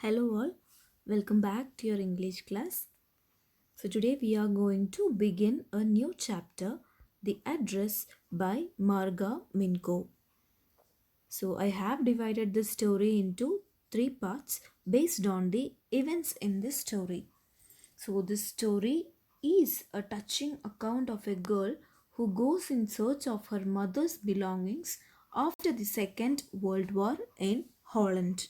Hello all, welcome back to your English class. So today we are going to begin a new chapter, The Address by Marga Minco. So I have divided the story into three parts based on the events in this story. So this story is a touching account of a girl who goes in search of her mother's belongings after the Second World War in Holland.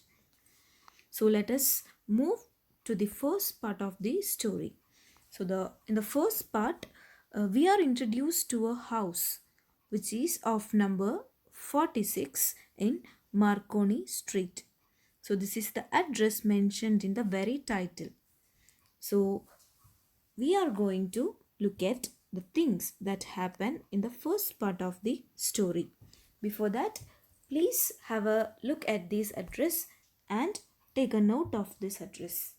So let us move to the first part of the story. So the in the first part, we are introduced to a house which is of number 46 in Marconi Street. So this is the address mentioned in the very title. So we are going to look at the things that happen in the first part of the story. Before that, please have a look at this address and take a note of this address.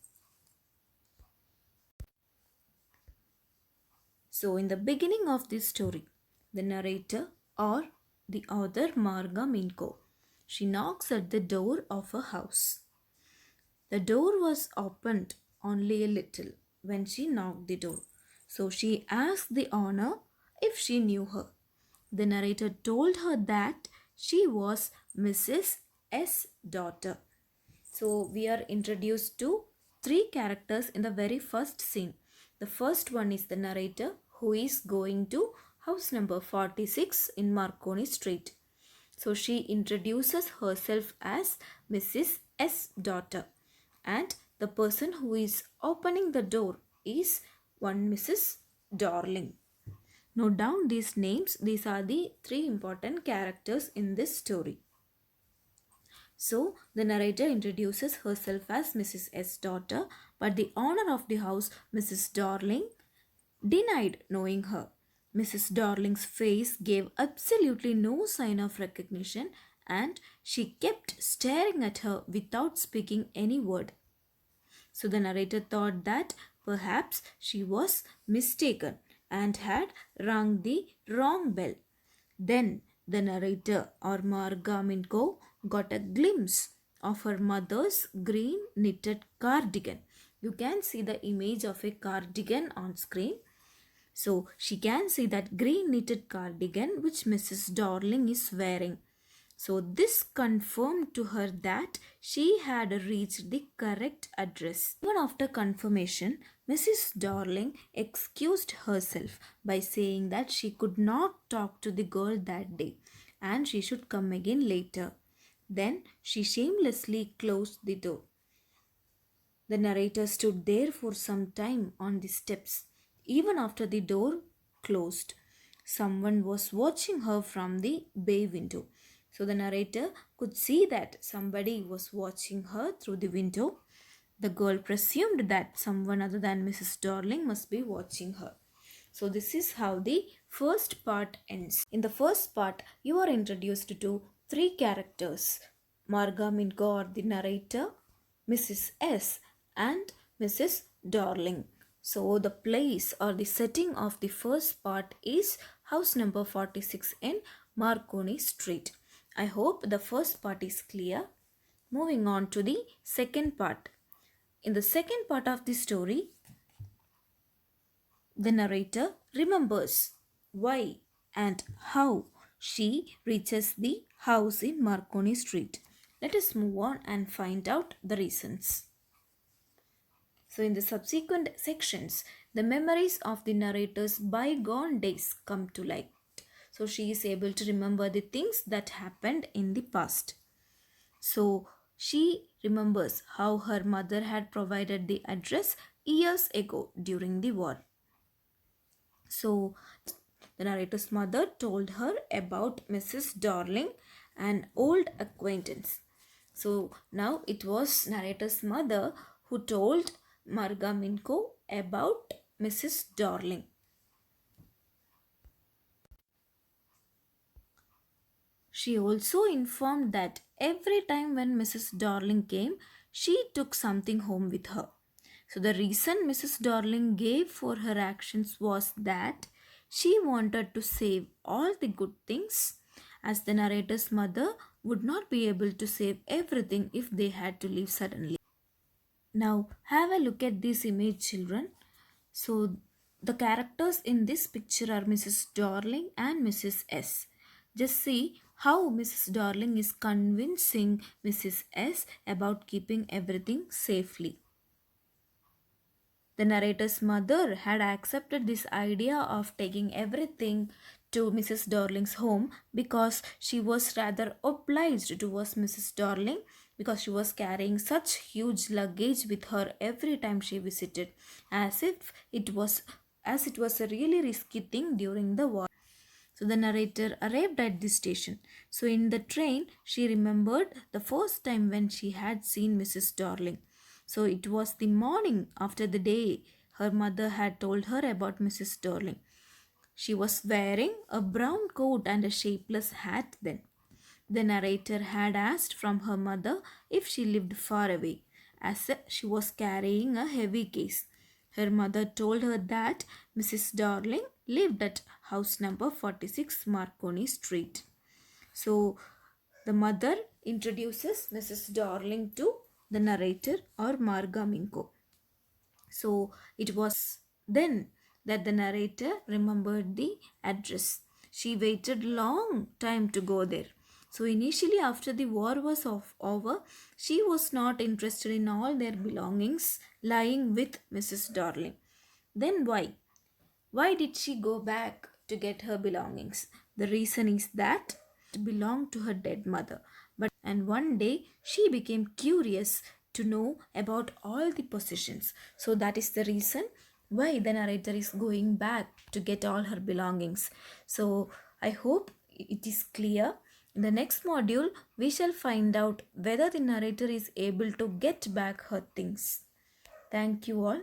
So, in the beginning of this story, the narrator or the author Marga Minco, she knocks at the door of a house. The door was opened only a little when she knocked the door. So she asked the owner if she knew her. The narrator told her that she was Mrs. S. daughter. So we are introduced to three characters in the very first scene. The first one is the narrator who is going to house number 46 in Marconi Street. So she introduces herself as Mrs. S. daughter, and the person who is opening the door is one Mrs. Darling. Note down these names. These are the three important characters in this story. So the narrator introduces herself as Mrs. S. daughter, but the owner of the house, Mrs. Darling, denied knowing her. Mrs. Darling's face gave absolutely no sign of recognition, and she kept staring at her without speaking any word. So the narrator thought that perhaps she was mistaken and had rung the wrong bell. Then the narrator or Marga Minko got a glimpse of her mother's green knitted cardigan. You can see the image of a cardigan on screen. So she can see that green knitted cardigan which Mrs. Darling is wearing. So this confirmed to her that she had reached the correct address. Even after confirmation, Mrs. Darling excused herself by saying that she could not talk to the girl that day and she should come again later. Then she shamelessly closed the door. The narrator stood there for some time on the steps, even after the door closed. Someone was watching her from the bay window. So the narrator could see that somebody was watching her through the window. The girl presumed that someone other than Mrs. Darling must be watching her. So this is how the first part ends. In the first part, you are introduced to three characters: Marga Minko or the narrator, Mrs. S, and Mrs. Darling. So the place or the setting of the first part is house number 46 in Marconi Street. I hope the first part is clear. Moving on to the second part. In the second part of the story, the narrator remembers why and how she reaches the house in Marconi Street. Let us move on and find out the reasons. So, in the subsequent sections, the memories of the narrator's bygone days come to light. So, she is able to remember the things that happened in the past. So, she remembers how her mother had provided the address years ago during the war. So, the narrator's mother told her about Mrs. Darling, an old acquaintance. So, now it was narrator's mother who told Marga Minko about Mrs. Darling. She also informed that every time when Mrs. Darling came, she took something home with her. So, the reason Mrs. Darling gave for her actions was that she wanted to save all the good things, as the narrator's mother would not be able to save everything if they had to leave suddenly. Now have a look at this image, children. So the characters in this picture are Mrs. Darling and Mrs. S. Just see how Mrs. Darling is convincing Mrs. S about keeping everything safely. The narrator's mother had accepted this idea of taking everything to Mrs. Darling's home because she was rather obliged towards Mrs. Darling because she was carrying such huge luggage with her every time she visited, as if it was a really risky thing during the war. So the narrator arrived at the station. So in the train, she remembered the first time when she had seen Mrs. Darling. So it was the morning after the day her mother had told her about Mrs. Darling. She was wearing a brown coat and a shapeless hat then. The narrator had asked from her mother if she lived far away, as she was carrying a heavy case. Her mother told her that Mrs. Darling lived at house number 46 Marconi Street. So the mother introduces Mrs. Darling to the narrator or Marga Minco. So it was then that the narrator remembered the address. She waited long time to go there. So initially after the war was over, she was not interested in all their belongings lying with Mrs. Darling. Then why? Why did she go back to get her belongings? The reason is that it belonged to her dead mother. And one day she became curious to know about all the possessions. So that is the reason why the narrator is going back to get all her belongings. So I hope it is clear. In the next module, we shall find out whether the narrator is able to get back her things. Thank you all.